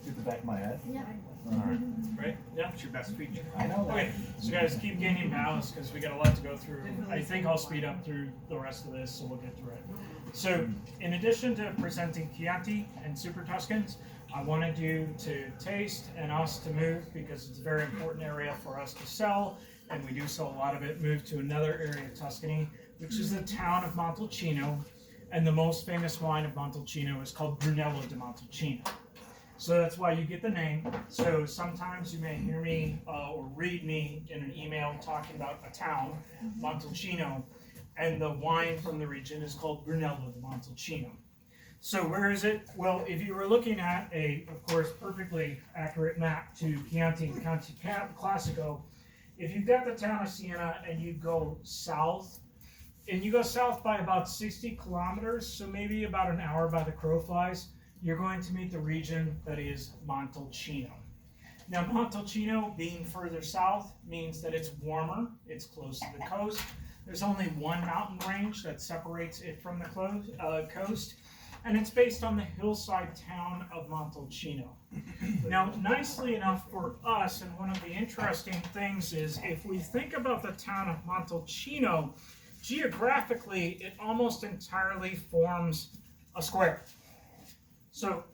Get the back of my head? Yeah. Alright. Right? Yeah, it's your best feature. I know that. Okay, so guys, keep gaining balance because we got a lot to go through. I think I'll speed up through the rest of this, so we'll get through it. So, in addition to presenting Chianti and Super Tuscans, I wanted you to taste and us to move because it's a very important area for us to sell, and we do sell a lot of it. Move to another area of Tuscany, which is the town of Montalcino, and the most famous wine of Montalcino is called Brunello di Montalcino. So that's why you get the name. So sometimes you may hear me or read me in an email talking about a town, Montalcino, and the wine from the region is called Brunello di Montalcino. So where is it? Well, if you were looking at a, of course, perfectly accurate map to Chianti and Chianti Classico, if you've got the town of Siena and you go south, and you go south by about 60 kilometers, so maybe about an hour by the crow flies, you're going to meet the region that is Montalcino. Now, Montalcino, being further south, means that it's warmer, it's close to the coast. There's only one mountain range that separates it from the coast, and it's based on the hillside town of Montalcino. Now, nicely enough for us, and one of the interesting things is, if we think about the town of Montalcino, geographically, it almost entirely forms a square. So,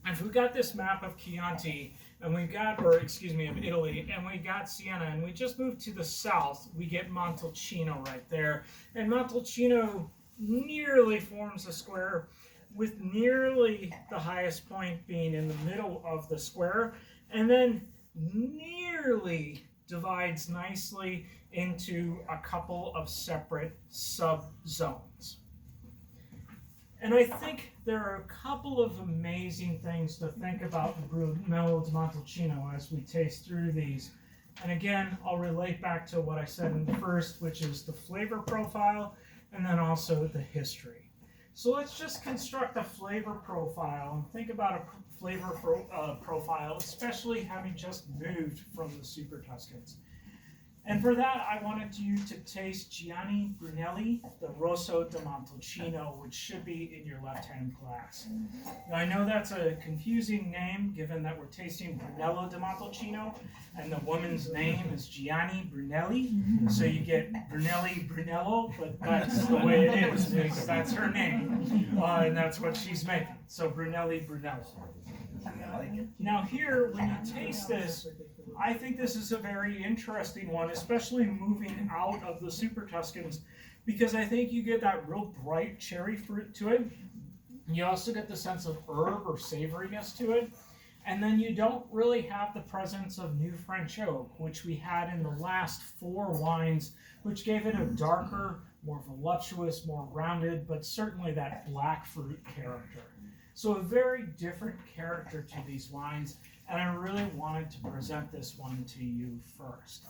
if we've got this map of Chianti, and we've got, or excuse me, of Italy, and we got Siena, and we just moved to the south, we get Montalcino right there. And Montalcino nearly forms a square, with nearly the highest point being in the middle of the square, and then nearly divides nicely into a couple of separate sub-zones. And I think there are a couple of amazing things to think about in Brunello di Montalcino as we taste through these. And again, I'll relate back to what I said in the first, which is the flavor profile, and then also the history. So let's just construct a flavor profile and think about a flavor profile, especially having just moved from the Super Tuscans. And for that, I wanted you to taste Gianni Brunelli, the Rosso di Montalcino, which should be in your left-hand glass. Now, I know that's a confusing name, given that we're tasting Brunello di Montalcino, and the woman's name is Gianni Brunelli. So you get Brunelli Brunello, but that's the way it is, because that's her name, and that's what she's making. So Brunelli Brunello. Now here, when you taste this, I think this is a very interesting one, especially moving out of the Super Tuscans, because I think you get that real bright cherry fruit to it. You also get the sense of herb or savoriness to it. And then you don't really have the presence of new French oak, which we had in the last 4 wines, which gave it a darker, more voluptuous, more rounded, but certainly that black fruit character. So a very different character to these wines, and I really wanted to present this one to you first.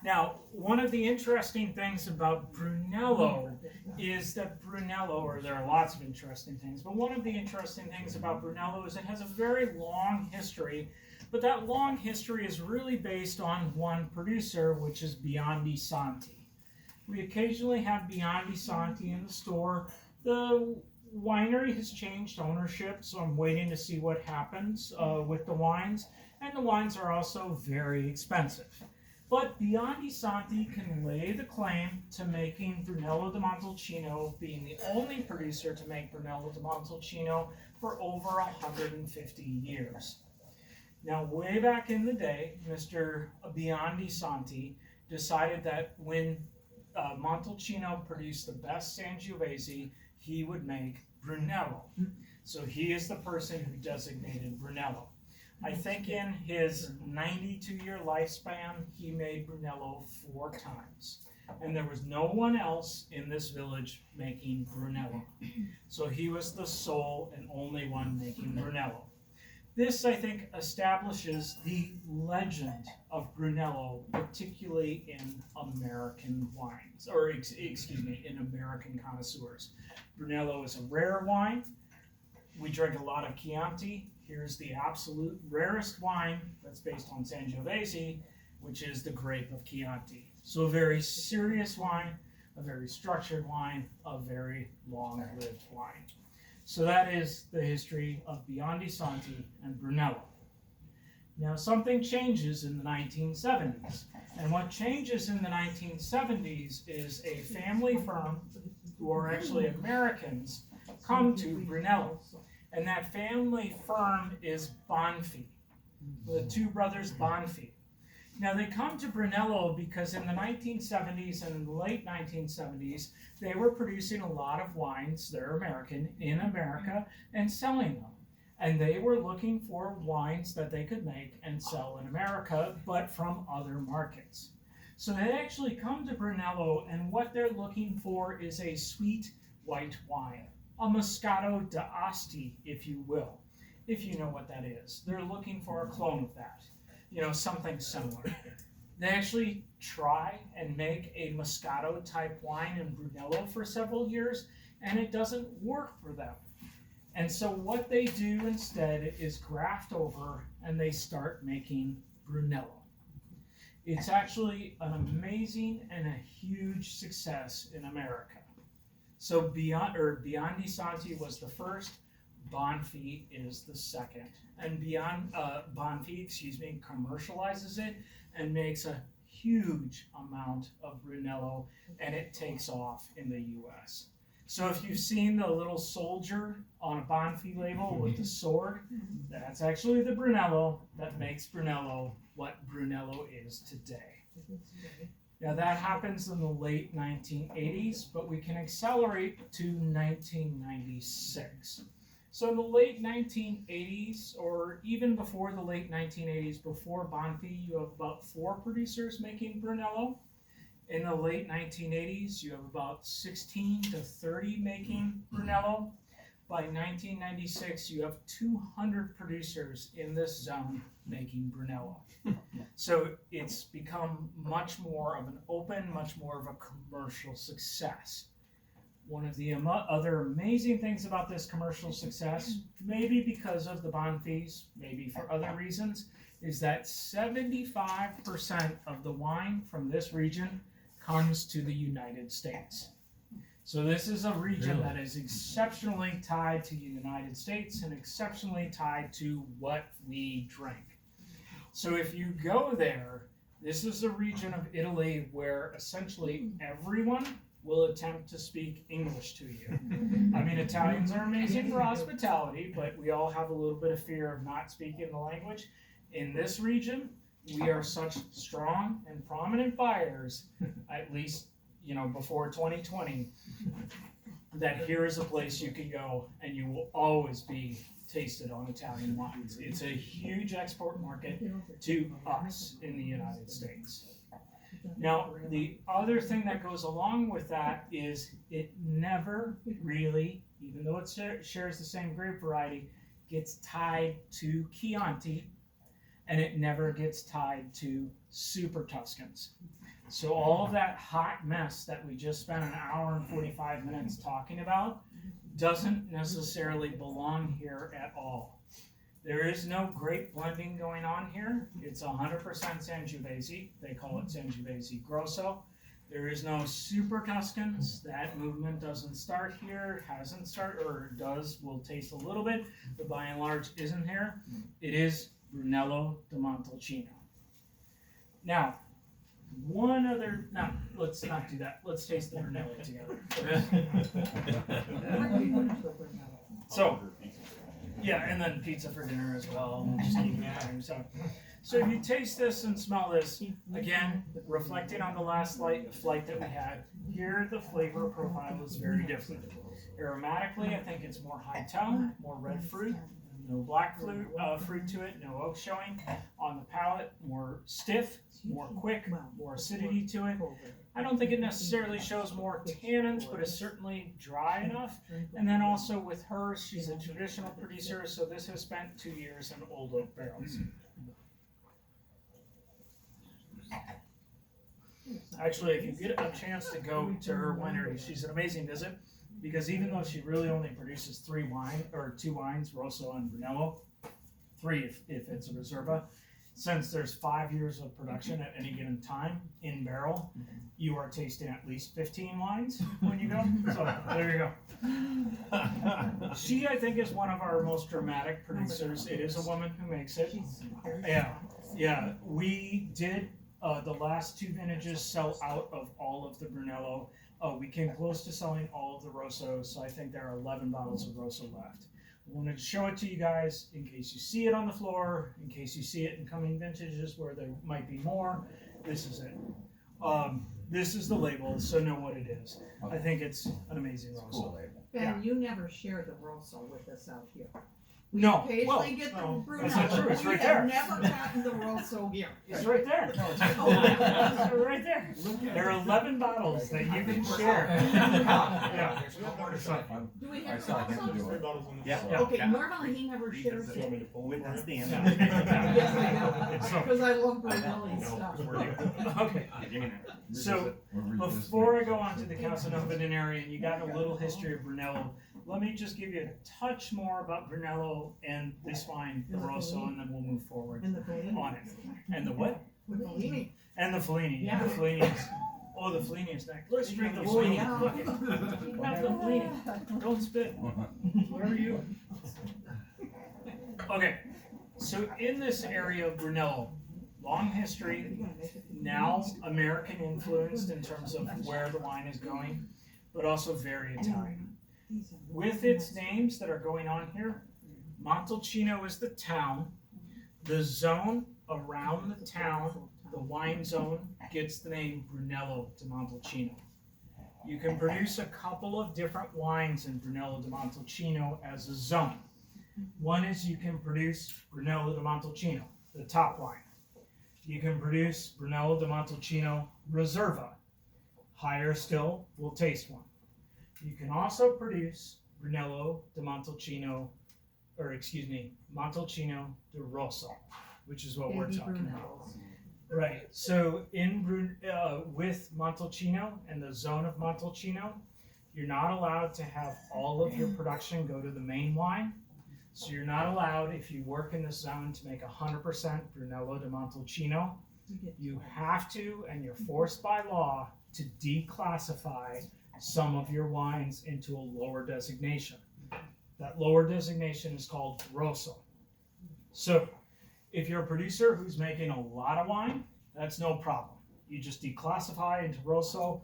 Now, one of the interesting things about Brunello is that Brunello, or there are lots of interesting things, but one of the interesting things about Brunello is it has a very long history, but that long history is really based on one producer, which is Biondi Santi. We occasionally have Biondi Santi in the store. The winery has changed ownership, so I'm waiting to see what happens with the wines, and the wines are also very expensive. But Biondi Santi can lay the claim to making Brunello di Montalcino, being the only producer to make Brunello di Montalcino for over 150 years. Now, way back in the day, Mr. Biondi Santi decided that when Montalcino produced the best Sangiovese, he would make Brunello. So he is the person who designated Brunello. I think in his 92-year lifespan, he made Brunello 4 times. And there was no one else in this village making Brunello. So he was the sole and only one making Brunello. This, I think, establishes the legend of Brunello, particularly in American wines, or excuse me, in American connoisseurs. Brunello is a rare wine. We drink a lot of Chianti. Here's the absolute rarest wine that's based on Sangiovese, which is the grape of Chianti. So a very serious wine, a very structured wine, a very long-lived wine. So that is the history of Biondi Santi and Brunello. Now something changes in the 1970s. And what changes in the 1970s is a family firm, who are actually Americans, come to Brunello. And that family firm is Bonfi, the two brothers Bonfi. Now they come to Brunello because in the 1970s and in the late 1970s, they were producing a lot of wines, they're American, in America and selling them. And they were looking for wines that they could make and sell in America, but from other markets. So they actually come to Brunello, and what they're looking for is a sweet white wine, a Moscato d'Asti, if you will, if you know what that is. They're looking for a clone of that, something similar. They actually try and make a Moscato type wine in Brunello for several years, and it doesn't work for them. And so what they do instead is graft over, and they start making Brunello. It's actually an amazing and a huge success in America. So Biondi Santi was the first, Bonfi is the second. And Bonfi, commercializes it and makes a huge amount of Brunello, and it takes off in the US. So if you've seen the little soldier on a Bonfi label with the sword, that's actually the Brunello that makes Brunello what Brunello is today. Now that happens in the late 1980s, but we can accelerate to 1996. So in the late 1980s, or even before the late 1980s, before Bonfi, you have about 4 producers making Brunello. In the late 1980s, you have about 16 to 30 making Brunello. By 1996, you have 200 producers in this zone making Brunello. So it's become much more of an open, much more of a commercial success. One of the other amazing things about this commercial success, maybe because of the Bonfis, maybe for other reasons, is that 75% of the wine from this region comes to the United States. So this is a region that is exceptionally tied to the United States and exceptionally tied to what we drink. So if you go there, this is a region of Italy where essentially everyone will attempt to speak English to you. I mean, Italians are amazing for hospitality, but we all have a little bit of fear of not speaking the language. In this region, we are such strong and prominent buyers, at least, before 2020, that here is a place you can go and you will always be tasted on Italian wines. It's a huge export market to us in the United States. Now, the other thing that goes along with that is it never really, even though it shares the same grape variety, gets tied to Chianti, and it never gets tied to Super Tuscans. So all of that hot mess that we just spent an hour and 45 minutes talking about doesn't necessarily belong here at all. There is no grape blending going on here. It's 100% Sangiovese. They call it Sangiovese Grosso. There is no Super Tuscans. That movement doesn't start here, hasn't started, or does, will taste a little bit, but by and large isn't here. It is Brunello di Montalcino. Now, let's not do that. Let's taste the Brunello together. So, yeah, and then pizza for dinner as well. We'll just keep going. So if you taste this and smell this, again, reflecting on the last flight that we had, here the flavor profile is very different. Aromatically, I think it's more high tone, more red fruit, no black fruit to it, no oak showing. On the palate, more stiff, more quick, more acidity to it. I don't think it necessarily shows more tannins, but it's certainly dry enough. And then also with her, she's a traditional producer, so this has spent 2 years in old oak barrels. Actually, if you get a chance to go to her winery, she's an amazing visit, because even though she really only produces 2 wines, Rosso and Brunello, 3 if it's a Reserva, since there's 5 years of production at any given time in barrel, you are tasting at least 15 wines when you go. So there you go. She, I think, is one of our most dramatic producers. It is a woman who makes it. Yeah. We did the last 2 vintages sell out of all of the Brunello. We came close to selling all of the Rossos, so I think there are 11 bottles of Rosso left. I wanted to show it to you guys in case you see it on the floor, in case you see it in coming vintages where there might be more. This is it. This is the label, so know what it is. I think it's an amazing Rosso. Cool label. Ben, you never share the Rosso with us out here. No, Occasionally get the no, Brunello. that's not true. It's right We have there. never gotten the Rosso here. It's right there. It's right there. There are 11 bottles that you can share. Yeah. Do we I have saw him do Rosso? it. Yeah. Okay, normally he never shares it. That's the Yeah. answer. Yes, I know, because I love Brunelli stuff. Okay. So before I go on to the Casanova Denari, and you got a little history of Brunello, let me just give you a touch more about Brunello and this wine, the Rosso, and then we'll move forward And the Fellini. on it. And the what? The Fellini. And the Fellini. Yeah. The Fellini is, oh, the Fellini is next. Let's drink the Oh, Fellini. yeah. Look it. Have the Fellini. Don't spit. Where are you? Okay, so in this area of Brunello, long history, now American influenced in terms of where the wine is going, but also very Italian. With its names that are going on here, Montalcino is the town. The zone around the town, the wine zone, gets the name Brunello di Montalcino. You can produce a couple of different wines in Brunello di Montalcino as a zone. One is you can produce Brunello di Montalcino, the top line. You can produce Brunello di Montalcino Reserva. Higher still, we'll taste one. You can also produce Brunello di Montalcino, Montalcino di Rosso, which is what we're talking about. Right. So with Montalcino and the zone of Montalcino, you're not allowed to have all of your production go to the main wine. So you're not allowed, if you work in this zone, to make 100% Brunello di Montalcino. You have to, and you're forced by law, to declassify some of your wines into a lower designation. That lower designation is called Rosso. So if you're a producer who's making a lot of wine, that's no problem. You just declassify into Rosso,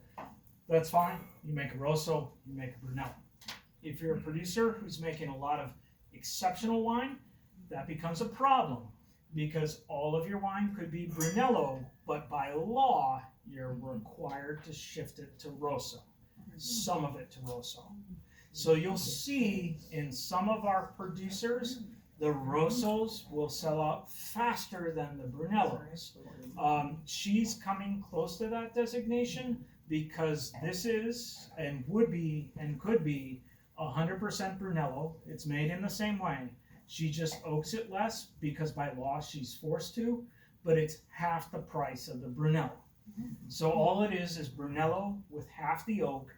that's fine. You make a Rosso, you make a Brunello. If you're a producer who's making a lot of exceptional wine, that becomes a problem because all of your wine could be Brunello, but by law, you're required to shift it to Rosso, some of it to Rosso. So you'll see in some of our producers, the Rossos will sell out faster than the Brunellos. She's coming close to that designation because this is and would be and could be 100% Brunello. It's made in the same way. She just oaks it less because by law she's forced to, but it's half the price of the Brunello. So all it is Brunello with half the oak,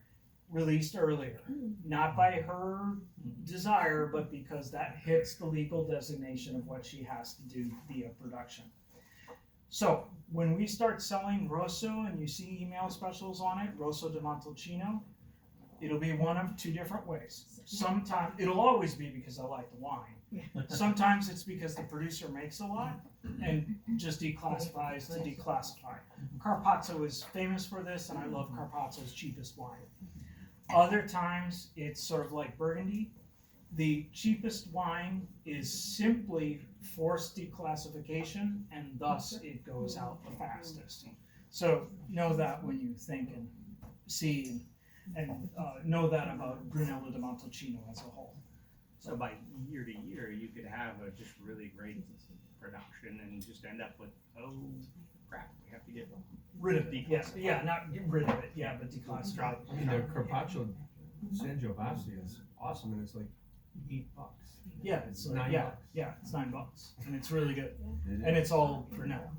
released earlier, not by her desire, but because that hits the legal designation of what she has to do via production. So when we start selling Rosso and you see email specials on it, Rosso di Montalcino, it'll be one of 2 different ways. Sometimes it'll always be because I like the wine. Sometimes it's because the producer makes a lot and just declassifies to declassify. Carpaccio is famous for this, and I love Carpaccio's cheapest wine. Other times it's sort of like Burgundy. The cheapest wine is simply forced declassification, and thus it goes out the fastest. So know that when you think and see and know that about Brunello di Montalcino as a whole. So by year to year, you could have a just really great production and just end up with, oh crap, we have to get Rid of it, yes, yeah, not get rid of it, yeah, but declassify. I mean, the Carpaccio San Giovanni is awesome, and it's like $8. Yeah, it's like, $9. yeah, it's $9, and it's really good, and it's all Brunello.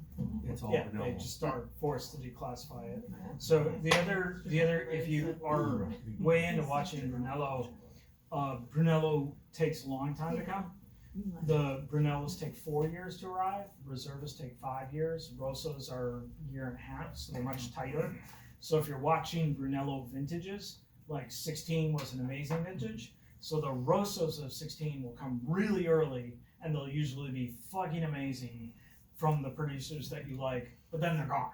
It's all Yeah, vanilla. they just are forced to declassify it. So the other, if you are way into watching Brunello, Brunello takes a long time to come. The Brunellos take 4 years to arrive, Reservas take 5 years, Rossos are a year and a half, so they're much tighter. So if you're watching Brunello vintages, like 16 was an amazing vintage, so the Rossos of 16 will come really early, and they'll usually be fucking amazing from the producers that you like, but then they're gone.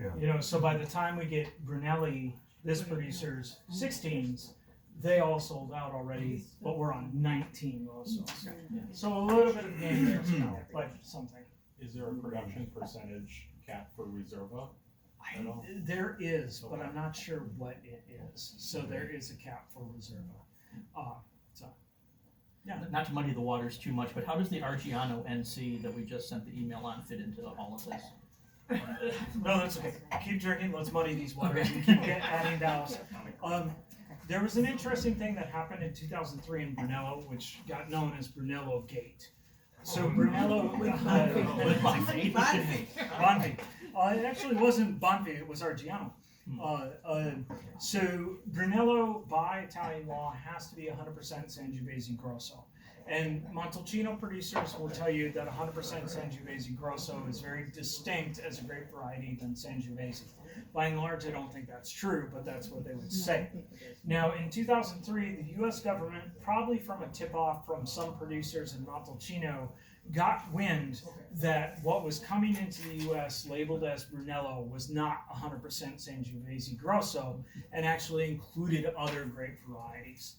Yeah. You know, so by the time we get Brunelli, this producer's 16s, they all sold out already, but we're on 19 Rossos. So a little bit of game there still, but something. Is there a production percentage cap for Reserva? There is, but I'm not sure what it is. So there is a cap for Reserva. Not to muddy the waters too much, but how does the Argiano NC that we just sent the email on fit into all of this? No, that's okay. Keep drinking. Let's muddy these waters and keep adding Dallas. There was an interesting thing that happened in 2003 in Brunello, which got known as Brunello Gate. So Brunello, Bonfi. It actually wasn't Bonfi, it was Argiano. So Brunello, by Italian law, has to be 100% Sangiovese Grosso. And Montalcino producers will tell you that 100% Sangiovese Grosso is very distinct as a grape variety than Sangiovese. By and large, I don't think that's true, but that's what they would say. Now, in 2003, the US government, probably from a tip-off from some producers in Montalcino, got wind that what was coming into the US labeled as Brunello was not 100% Sangiovese Grosso and actually included other grape varieties.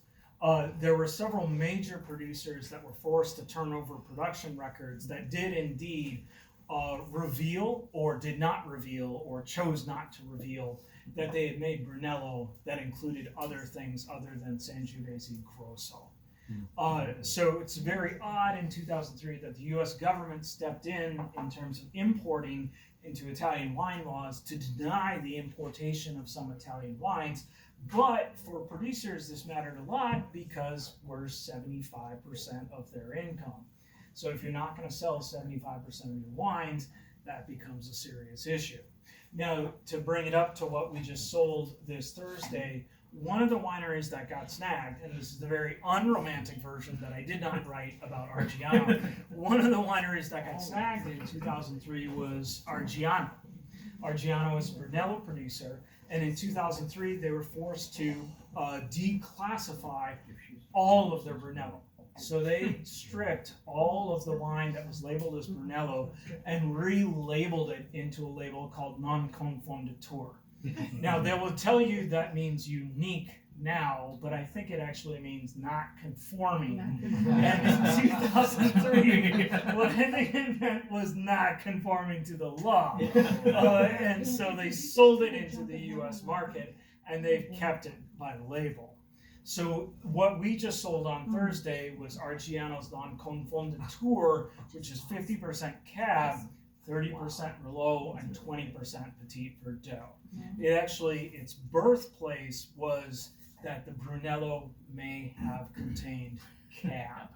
There were several major producers that were forced to turn over production records that did indeed reveal or did not reveal or chose not to reveal that they had made Brunello that included other things other than Sangiovese Grosso. So it's very odd in 2003 that the US government stepped in terms of importing into Italian wine laws to deny the importation of some Italian wines. But for producers, this mattered a lot because we're 75% of their income. So if you're not going to sell 75% of your wines, that becomes a serious issue. Now, to bring it up to what we just sold this Thursday, one of the wineries that got snagged, and this is the very unromantic version that I did not write about Argiano, one of the wineries that got snagged in 2003 was Argiano. Argiano is a Brunello producer, and in 2003 they were forced to declassify all of their Brunello. So they stripped all of the wine that was labeled as Brunello and relabeled it into a label called non-confondateur. Now, they will tell you that means unique now, but I think it actually means not conforming. And in 2003, what I think it meant was not conforming to the law. And so they sold it into the US market, and they've kept it by the label. So what we just sold on Thursday was Argiano's non-confondateur, which is 50% Cab, 30% Merlot, and 20% Petit Verdot. It actually, its birthplace was that the Brunello may have contained Cab.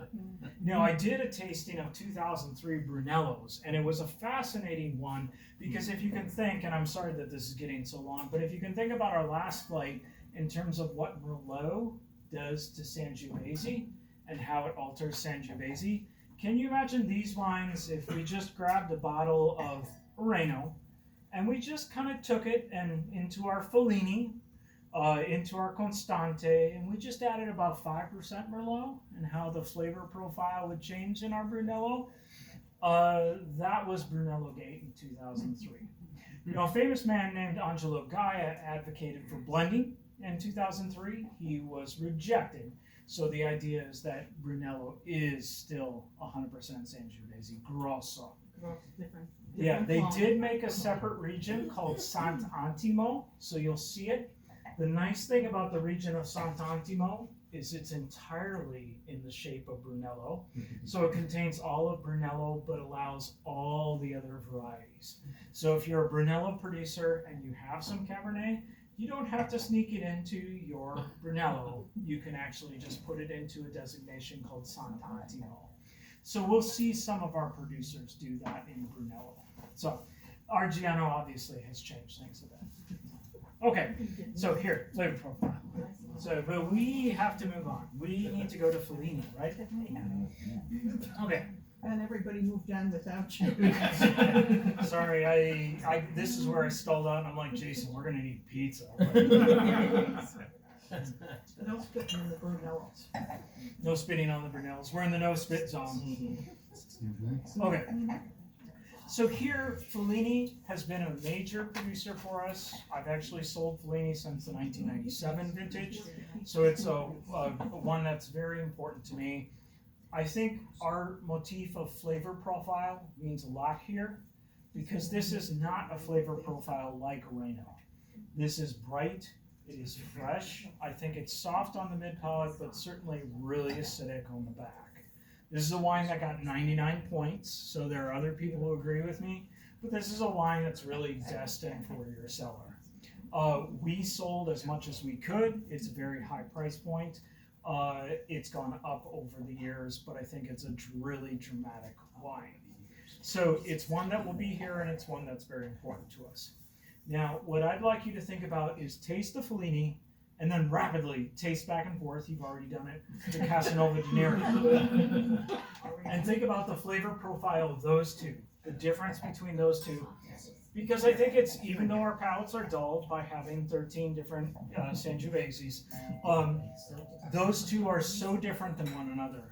Now, I did a tasting of 2003 Brunellos, and it was a fascinating one because if you can think, and I'm sorry that this is getting so long, but if you can think about our last flight in terms of what Merlot does to Sangiovese and how it alters Sangiovese, can you imagine these wines if we just grabbed a bottle of Reno and we just kind of took it and into our Fellini, into our Constante, and we just added about 5% Merlot and how the flavor profile would change in our Brunello? That was Brunello Gate in 2003. You know, a famous man named Angelo Gaia advocated for blending in 2003. He was rejected. So the idea is that Brunello is still 100% Sangiovese Grosso. Yeah, they did make a separate region called Sant'Antimo, so you'll see it. The nice thing about the region of Sant'Antimo is it's entirely in the shape of Brunello. So it contains all of Brunello, but allows all the other varieties. So if you're a Brunello producer and you have some Cabernet, you don't have to sneak it into your Brunello. You can actually just put it into a designation called Sant'Antimo. So we'll see some of our producers do that in Brunello. So Argiano obviously has changed things a bit. Okay, so here, flavor profile. So, but we have to move on. We need to go to Fellini, right? Okay. And everybody moved on without you. Sorry, I this is where I stalled out and I'm like, Jason, we're gonna need pizza. No spitting in the brunellos. No spitting on the brunellos. We're in the no spit zone. Okay. So here, Fellini has been a major producer for us. I've actually sold Fellini since the 1997 vintage. So it's a one that's very important to me. I think our motif of flavor profile means a lot here because this is not a flavor profile like Reno. This is bright, it is fresh. I think it's soft on the mid palate, but certainly really acidic on the back. This is a wine that got 99 points, so there are other people who agree with me, but this is a wine that's really destined for your cellar. We sold as much as we could. It's a very high price point. It's gone up over the years, but I think it's a really dramatic wine. So it's one that will be here, and it's one that's very important to us. Now, what I'd like you to think about is taste the Fellini, and then rapidly taste back and forth. You've already done it. The Casanova di Neri. And think about the flavor profile of those two, the difference between those two. Because I think it's, even though our palates are dulled by having 13 different Sangioveses, those two are so different than one another.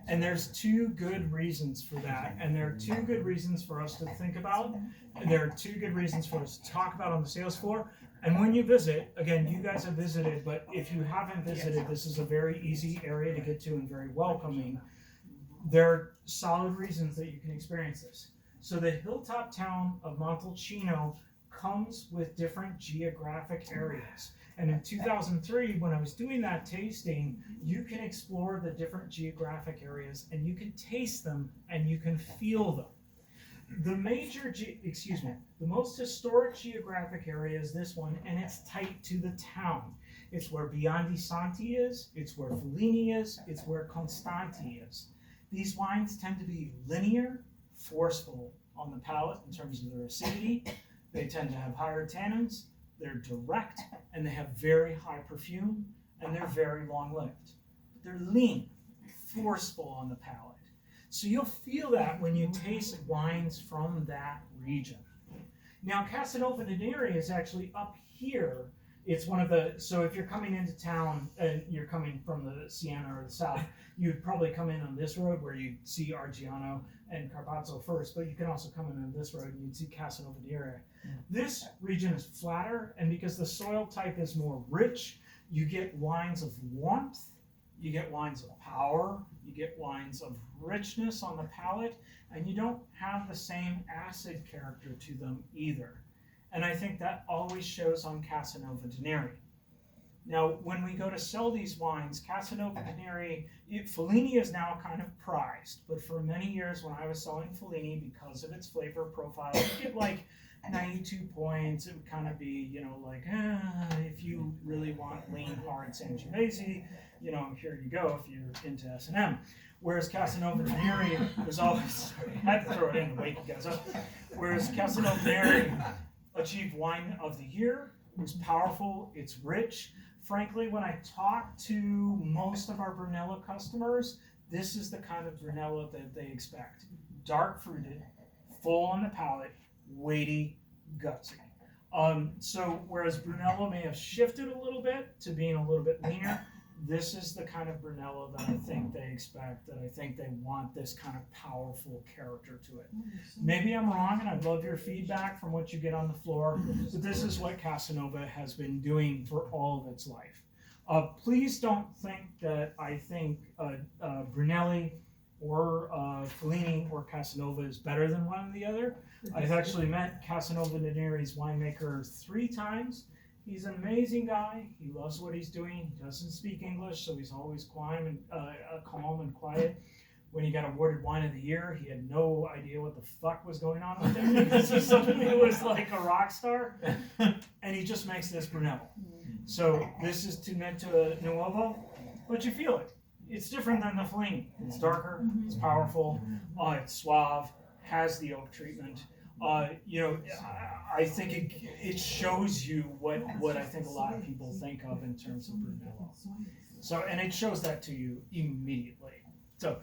And there's two good reasons for that. And there are two good reasons for us to think about. And there are two good reasons for us to talk about on the sales floor. And when you visit, again, you guys have visited, but if you haven't visited, this is a very easy area to get to and very welcoming. There are solid reasons that you can experience this. So the hilltop town of Montalcino comes with different geographic areas. And in 2003, when I was doing that tasting, you can explore the different geographic areas and you can taste them and you can feel them. The most historic geographic area is this one, and it's tight to the town. It's where Biondi Santi is, it's where Fellini is, it's where Constanti is. These wines tend to be linear, forceful on the palate in terms of their acidity. They tend to have higher tannins, they're direct, and they have very high perfume, and they're very long-lived. But they're lean, forceful on the palate. So you'll feel that when you taste wines from that region. Now, Casanova di Neri is actually up here. It's one of the, so if you're coming into town and you're coming from the Siena or the south, you'd probably come in on this road where you see Argiano and Carpazzo first, but you can also come in on this road and you'd see Casanova di Neri. This region is flatter, and because the soil type is more rich, you get wines of warmth, you get wines of power, you get wines of richness on the palate, and you don't have the same acid character to them either. And I think that always shows on Casanova di Neri. Now, when we go to sell these wines, Casanova di Neri, Fellini is now kind of prized, but for many years when I was selling Fellini, because of its flavor profile, you get like 92 points. It would kind of be, like, if you really want lean, hard Sangiovese, here you go if you're into S&M. Whereas Casanova di Neri was always, I had to throw it in to wake you guys up. Whereas Casanova di Neri achieved Wine of the Year. It was powerful, it's rich. Frankly, when I talk to most of our Brunello customers, this is the kind of Brunello that they expect. Dark fruited, full on the palate, weighty, gutsy. So whereas Brunello may have shifted a little bit to being a little bit leaner, this is the kind of Brunello that I think they expect, that I think they want this kind of powerful character to it. Maybe I'm wrong, and I'd love your feedback from what you get on the floor, but this is what Casanova has been doing for all of its life. Please don't think that I think Brunelli or Fellini or Casanova is better than one or the other. I've actually met Casanova di Neri's winemaker 3 times. He's an amazing guy. He loves what he's doing. He doesn't speak English, so he's always calm and quiet. When he got awarded Wine of the Year, he had no idea what the fuck was going on with him because he suddenly was like a rock star. And he just makes this Brunello. So this is Tinto Nuovo, but you feel it. It's different than the Fellini. It's darker, it's powerful, it's suave, has the oak treatment. You know, I think it shows you what I think a lot of people think of in terms of brunello. So, and it shows that to you immediately. So,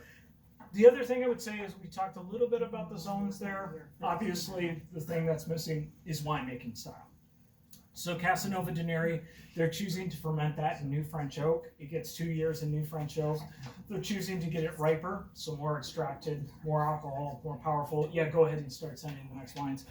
the other thing I would say is we talked a little bit about the zones there. Obviously, the thing that's missing is winemaking style. So Casanova di Neri, they're choosing to ferment that in New French oak. It gets 2 years in New French oak. They're choosing to get it riper, so more extracted, more alcohol, more powerful. Yeah, go ahead and start sending the next wines.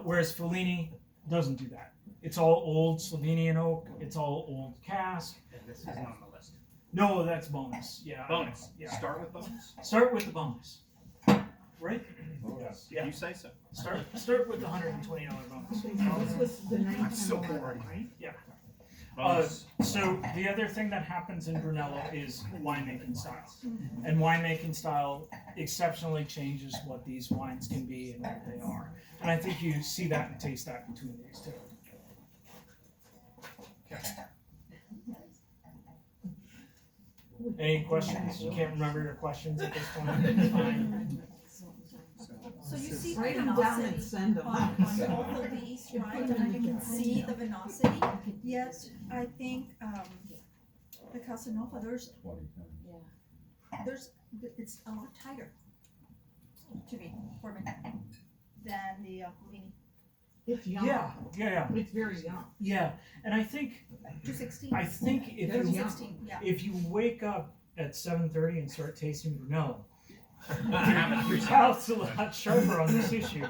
Whereas Fellini doesn't do that. It's all old Slovenian oak. It's all old cask. And this isn't on the list. No, that's bonus. Yeah. Bonus. Yeah. Start with bonus. Start with the bonus. Right? Yes. Yeah. You say so. Start with the $120 bonus. This was the I'm so 910 bored. right? Yeah. Bonus. So the other thing that happens in Brunello is winemaking style. And winemaking style exceptionally changes what these wines can be and what they are. And I think you see that and taste that between these two. Any questions? You can't remember your questions at this point? It's fine. So you see Write the them down and velocity send them. on both of these, right, and you can see the velocity, yet I think, the Casanova, it's a lot tighter to me, for me, than the Fellini. It's young. Yeah. It's very young. Yeah. And I think 216. if That's you young. 216, yeah. if you wake up at 7:30 and start tasting Brunello, Have your it. palate's a lot sharper on this issue.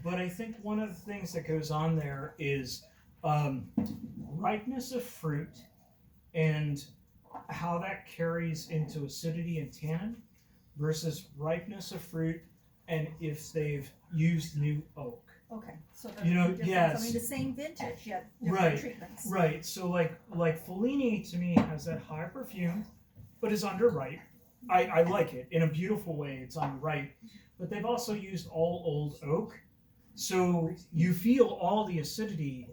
But I think one of the things that goes on there is ripeness of fruit and how that carries into acidity and tannin versus ripeness of fruit and if they've used new oak. Okay, so You know, the difference, yes. I mean, the same vintage, yet different Right, treatments. Right, so like Fellini to me has that high perfume, but is underripe. I like it in a beautiful way. It's underripe, but they've also used all old oak, so you feel all the acidity.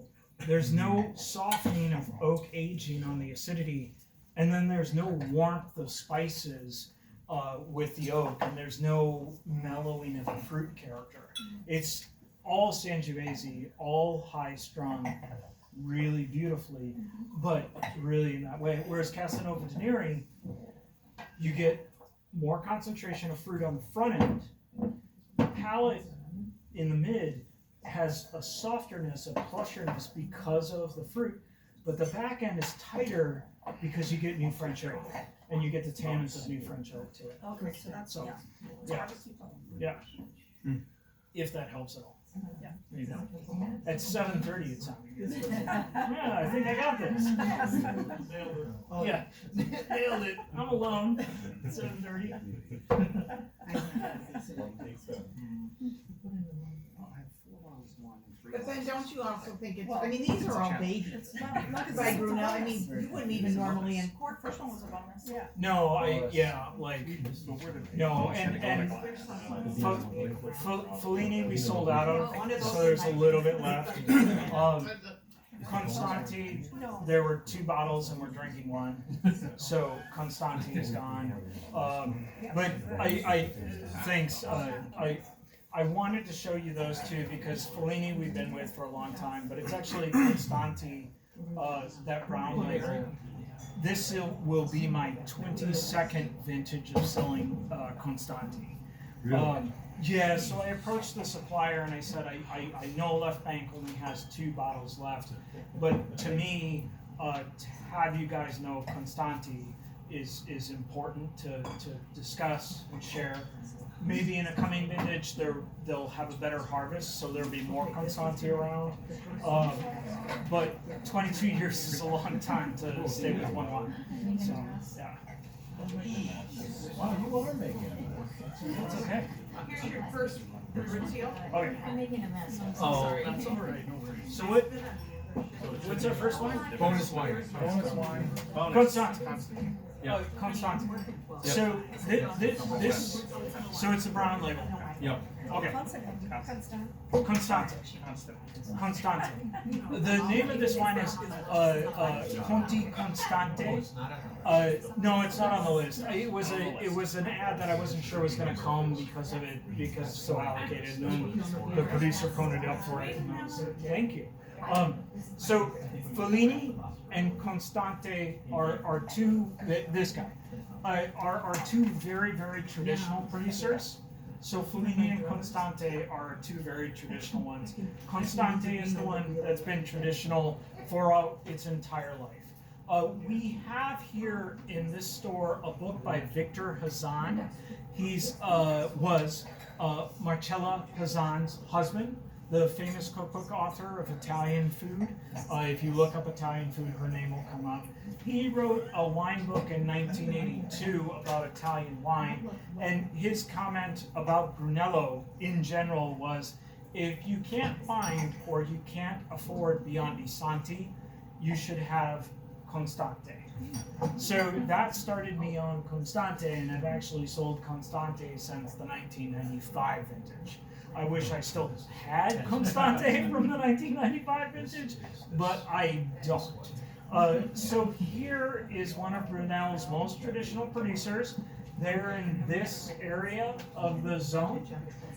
There's no softening of oak aging on the acidity, and then there's no warmth of spices with the oak, and there's no mellowing of the fruit character. It's all Sangiovese, all high strung, really beautifully, but really in that way. Whereas Casanova di Neri, you get more concentration of fruit on the front end. The palate in the mid has a softerness, a plushness because of the fruit, but the back end is tighter because you get New French oak, and you get the tannins of New French oak to it. Okay, so that's, So, yeah. It's yeah. hard to keep up. If that helps at all. Yeah. There you go. At 7:30 it sounded good. Yeah, I think I got this. Yeah, nailed it. I'm alone. 7:30. But then don't you also think it's, I mean, these are all babies. It's not By Brunel, I mean, you wouldn't even normally in Court, first one was a bonus. Yeah. No, no, and Fellini we sold out of, so there's a little bit left. Constanti, there were 2 bottles and we're drinking 1, so Constanti is gone. But thanks. I wanted to show you those 2 because Fellini we've been with for a long time, but it's actually Constanti, that brown label. This will be my 22nd vintage of selling Constanti. Yeah, so I approached the supplier and I said, I know Left Bank only has 2 bottles left, but to me, to have you guys know Constanti is important to discuss and share. Maybe in a coming vintage, they'll have a better harvest, so there'll be more Constanti around. But 22 years is a long time to stay with one wine. So, yeah. Wow, you are making it. That's okay. Here's your first Maurizio. Okay. I'm making a mess, I'm so Oh, sorry. that's all right. No worries. So what's our first wine? Bonus wine. Bonus wine. Constanti. Yeah. Constanti. So this, so it's a brown label. Yep. Okay. Consonant. Constant. Constante. Constante. The name of this wine is Conti Constante. No, it's not on the list. It was an ad that I wasn't sure was going to come because it's so allocated, and then the producer phoned it up for it, and I was like, thank you. So Fellini and Constante are two. This guy are two very, very traditional producers. So Fellini and Constante are two very traditional ones. Constante is the one that's been traditional for its entire life. We have here in this store a book by Victor Hazan. He's was Marcella Hazan's husband, the famous cookbook author of Italian food. If you look up Italian food, her name will come up. He wrote a wine book in 1982 about Italian wine, and his comment about Brunello in general was, if you can't find or you can't afford Biondi Santi, you should have Constante. So that started me on Constante, and I've actually sold Constante since the 1995 vintage. I wish I still had Constante from the 1995 vintage, but I don't. So here is one of Brunello's most traditional producers. They're in this area of the zone,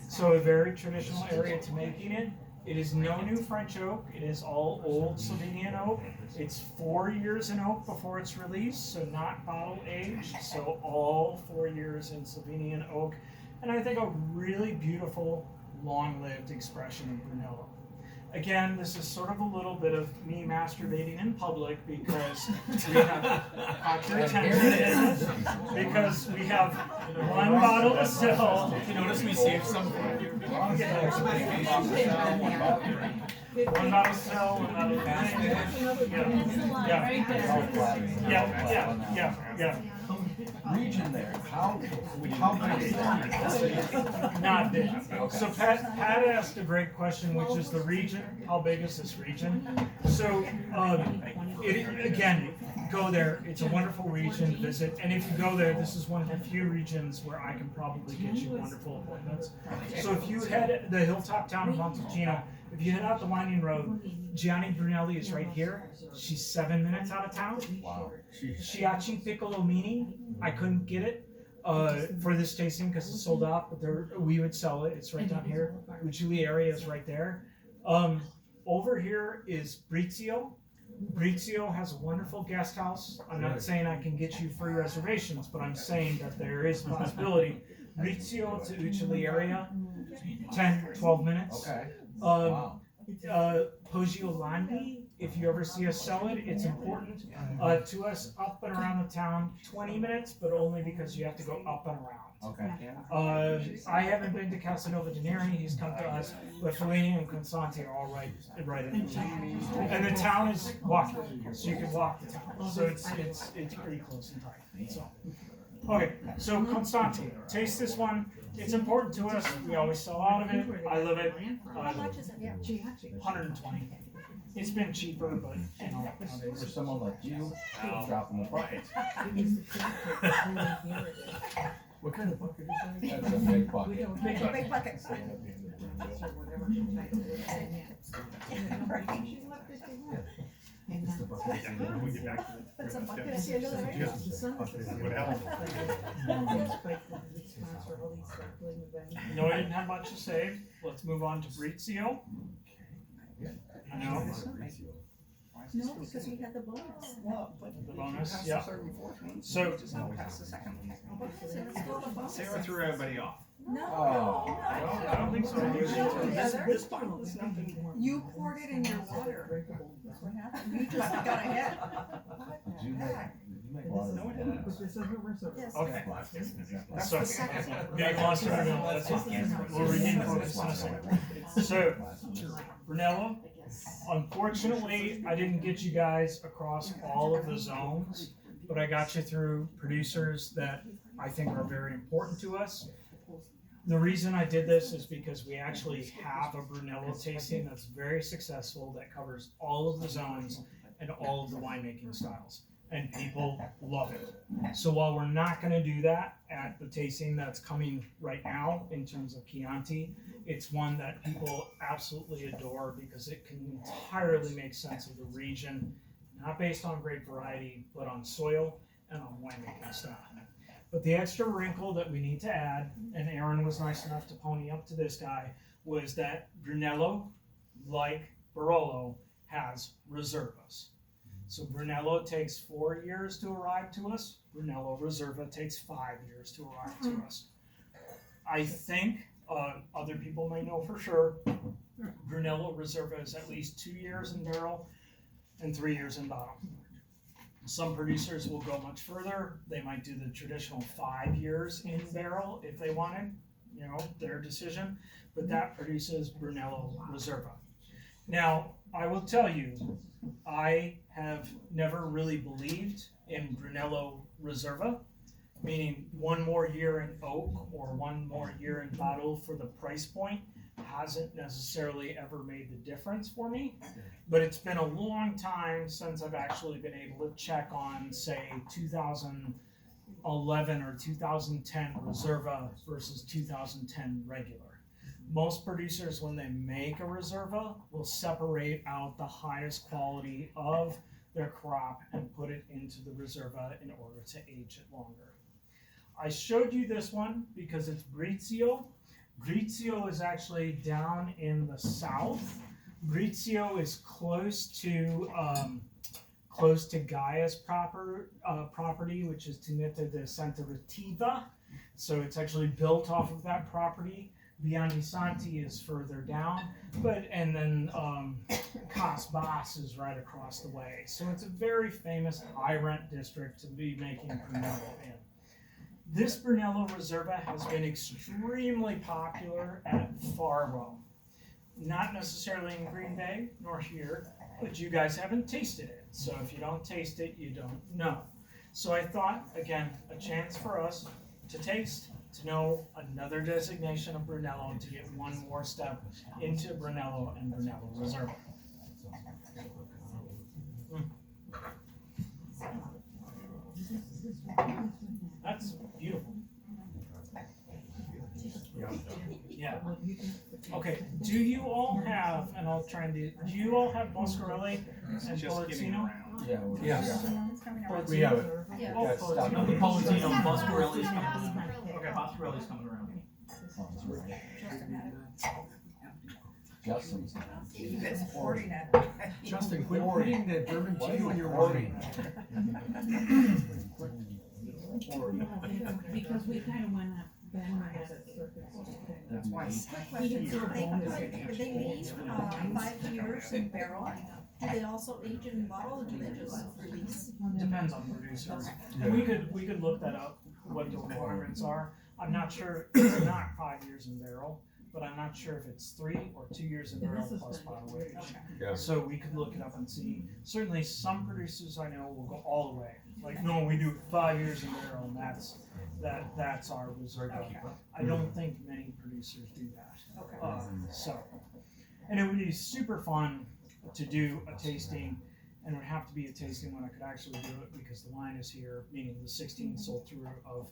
so a very traditional area to making it. It is no new French oak. It is all old Slovenian oak. It's 4 years in oak before it's released, so not bottle aged. So all 4 years in Slovenian oak, and I think a really beautiful, long-lived expression of Brunello. Again, this is sort of a little bit of me masturbating in public because we have caught your attention, because we have one bottle to sell. Did you notice we saved some for you? One bottle to sell, one bottle to yeah. Region there, how big is that? Not big. So Pat asked a great question, which is the region. How big is this region? So again, go there. It's a wonderful region to visit. And if you go there, this is one of the few regions where I can probably get you wonderful appointments. So if you head the hilltop town of Montalcino, if you head out the winding road, Gianni Brunelli is right here. She's 7 minutes out of town. Wow. Schiacci Piccolomini, I couldn't get it for this tasting because it's sold out, but we would sell it. It's right down here. Ujuli area is right there. Over here is Brizio. Brizio has a wonderful guest house. I'm not saying I can get you free reservations, but I'm saying that there is a possibility. Brizio to Ujuli area, 10, 12 minutes. Okay. Wow. Poggiolandi, if you ever see us sell it, it's important to us up and around the town, 20 minutes, but only because you have to go up and around. Okay. I haven't been to Casanova de Neri, he's come to us, but Fellini and Constante are all right in the town. And the town is walkable, so you can walk the town. So it's pretty close and tight. So. Okay, so Constante, taste this one. It's important to us. We always sell out of it. I love it. How much is it? Yeah. 120. It's been cheaper, but you know, nowadays. For someone like you, dropping the bucket. What kind of bucket is that? That's a big bucket. Big bucket. It's the bucket. We'll get back to it. It's a bucket at the end of the race. What else? No, I didn't have much to say. Let's move on to Brizio. I know. No, because we had the bonus. The bonus, yeah. So, Pass the second one. Okay, so let's go to the bonus. Sarah threw everybody off. No, Oh. I don't think so. This bottle is nothing. you poured it in your water. That's what happened. You just got ahead. Did you make water? No, it didn't. Yes. Okay. That's So, the second one. getting lost in Brunello, that's fine. We'll regain focus in a second. So, Brunello, unfortunately, I didn't get you guys across all of the zones, but I got you through producers that I think are very important to us. The reason I did this is because we actually have a Brunello tasting that's very successful, that covers all of the zones and all of the winemaking styles. and people love it. So while we're not gonna do that at the tasting that's coming right now in terms of Chianti, it's one that people absolutely adore because it can entirely make sense of the region, not based on grape variety, but on soil and on winemaking style. But the extra wrinkle that we need to add, and Aaron was nice enough to pony up to this guy, was that Brunello, like Barolo, has reservas. So Brunello takes 4 years to arrive to us. Brunello Reserva takes 5 years to arrive to us. I think other people may know for sure, Brunello Reserva is at least 2 years in barrel and 3 years in bottle. Some producers will go much further. They might do the traditional 5 years in barrel if they wanted, you know, their decision. But that produces Brunello Reserva. Now, I will tell you, I have never really believed in Brunello Reserva, meaning 1 more year in oak or 1 more year in bottle for the price point hasn't necessarily ever made the difference for me. But it's been a long time since I've actually been able to check on, say, 2011 or 2010 Reserva versus 2010 regular. Most producers, when they make a Reserva, will separate out the highest quality of their crop and put it into the Reserva in order to age it longer. I showed you this one because it's Brizio. Brizio is actually down in the south. Brizio is close to Gaia's property, which is Tineta de Santa Retiva. So it's actually built off of that property. Santi is further down, and then Cas Bas is right across the way. So it's a very famous high rent district to be making Brunello in. This Brunello Reserva has been extremely popular at Faro. Not necessarily in Green Bay, nor here, but you guys haven't tasted it. So if you don't taste it, you don't know. So I thought, again, a chance for us to taste, to know another designation of Brunello, to get one more step into Brunello and Brunello Reserva. That's beautiful. Yeah. Okay, do you all have, and I'll try and do you all have Boscarelli and Just getting Polenzino? around. Yeah, It's coming Polenzino? around. we have it. Yeah. Oh, Got stuck. Polenzino. No, the Polenzino, Boscarelli's coming around. Okay. Boscarelli's coming around. Justin had it. Justin's. Justin, quit putting that German cheese on your wine. Because we kind of went up, Ben went at it circus. That's why. Quick question, they leave 5 years in barrel, do they also age it in bottle, or do they just release? Depends on producer. We could look that up, what the requirements are. I'm not sure, it's not 5 years in barrel, but I'm not sure if it's 3 or 2 years in barrel plus bottle age. Yeah. So we could look it up and see. Certainly some producers I know will go all the way. Like, no, we do 5 years in barrel and that's our reserve. I don't think many producers do that. And it would be super fun to do a tasting, and it would have to be a tasting when I could actually do it because the line is here, meaning the 16 sold through of,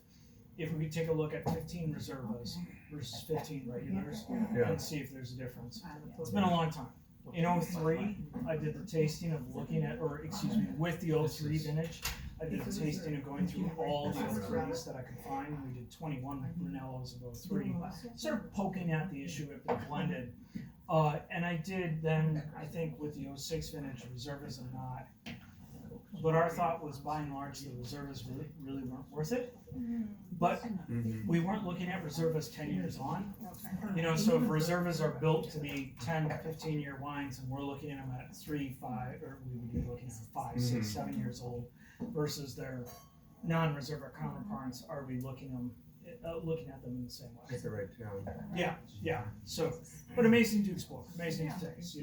if we take a look at 15 Reservas versus 15 regulars and see if there's a difference. It's been a long time. In 03, I did the tasting of looking at, or excuse me, with the 03 vintage, I did a tasting of going through all the 03s that I could find. We did 21 Brunellos of 03, sort of poking at the issue if they're blended. And I did then, I think with the 06 vintage, Reservas and not. But our thought was by and large the Reservas really weren't worth it. But we weren't looking at Reservas 10 years on. You know, so if Reservas are built to be 10 to 15 year wines and we're looking at them at 3, 5, or we would be looking at 5, 6, 7 years old versus their non-Reserva counterparts, are we looking at them in the same way? Get the right town. Yeah. So, but amazing to explore, amazing to taste. You know,